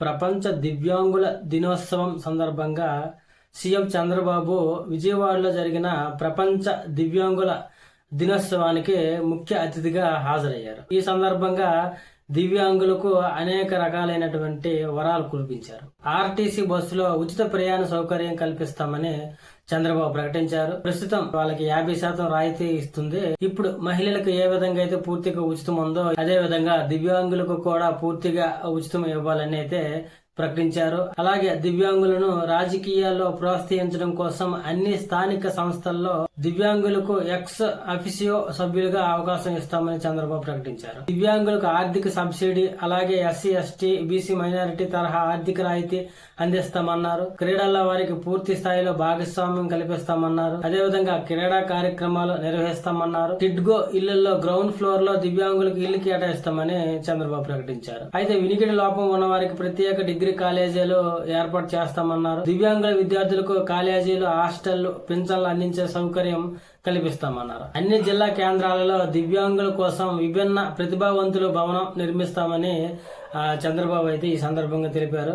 ప్రపంచ దివ్యాంగుల దినోత్సవం సందర్భంగా సీఎం చంద్రబాబు విజయవాడలో జరిగిన ప్రపంచ దివ్యాంగుల దినోత్సవానికి ముఖ్య అతిథిగా హాజరయ్యారు. ఈ సందర్భంగా దివ్యాంగులకు అనేక రకాలైనటువంటి వరాలు కురిపించారు. ఆర్టీసీ బస్సులో ఉచిత ప్రయాణ సౌకర్యం కల్పిస్తామని చంద్రబాబు ప్రకటించారు. ప్రస్తుతం వాళ్ళకి 50% రాయితీ ఇస్తుంది. ఇప్పుడు మహిళలకు ఏ విధంగా అయితే పూర్తిగా ఉచితం ఉందో అదే విధంగా దివ్యాంగులకు కూడా పూర్తిగా ఉచితం ఇవ్వాలని అయితే ప్రకటించారు. అలాగే దివ్యాంగులను రాజకీయాల్లో ప్రోత్సహించడం కోసం అన్ని స్థానిక సంస్థల్లో దివ్యాంగులకు ఎక్స్ అఫిసియో సభ్యులుగా అవకాశం ఇస్తామని చంద్రబాబు ప్రకటించారు. దివ్యాంగులకు ఆర్థిక సబ్సిడీ, అలాగే ఎస్సీ, ఎస్టీ, బీసీ, మైనారిటీ తరహా ఆర్థిక రాయితీ అందిస్తామన్నారు. క్రీడల్లో వారికి పూర్తి స్థాయిలో భాగస్వామ్యం కల్పిస్తామన్నారు. అదేవిధంగా క్రీడా కార్యక్రమాలు నిర్వహిస్తామన్నారు. టిడ్గో ఇళ్లలో గ్రౌండ్ ఫ్లోర్ లో దివ్యాంగులకు ఇల్లు కేటాయిస్తామని చంద్రబాబు ప్రకటించారు. అయితే వినికిడి లోపం ఉన్న వారికి ప్రత్యేక డిగ్రీ కాలేజీలు ఏర్పాటు చేస్తామన్నారు. దివ్యాంగుల విద్యార్థులకు కాలేజీలు, హాస్టళ్లు, పింఛన్లు అందించే సౌకర్యం కల్పిస్తామన్నారు. అన్ని జిల్లా కేంద్రాలలో దివ్యాంగుల కోసం విభిన్న ప్రతిభావంతుల భవనం నిర్మిస్తామని చంద్రబాబు అయితే ఈ సందర్భంగా తెలిపారు.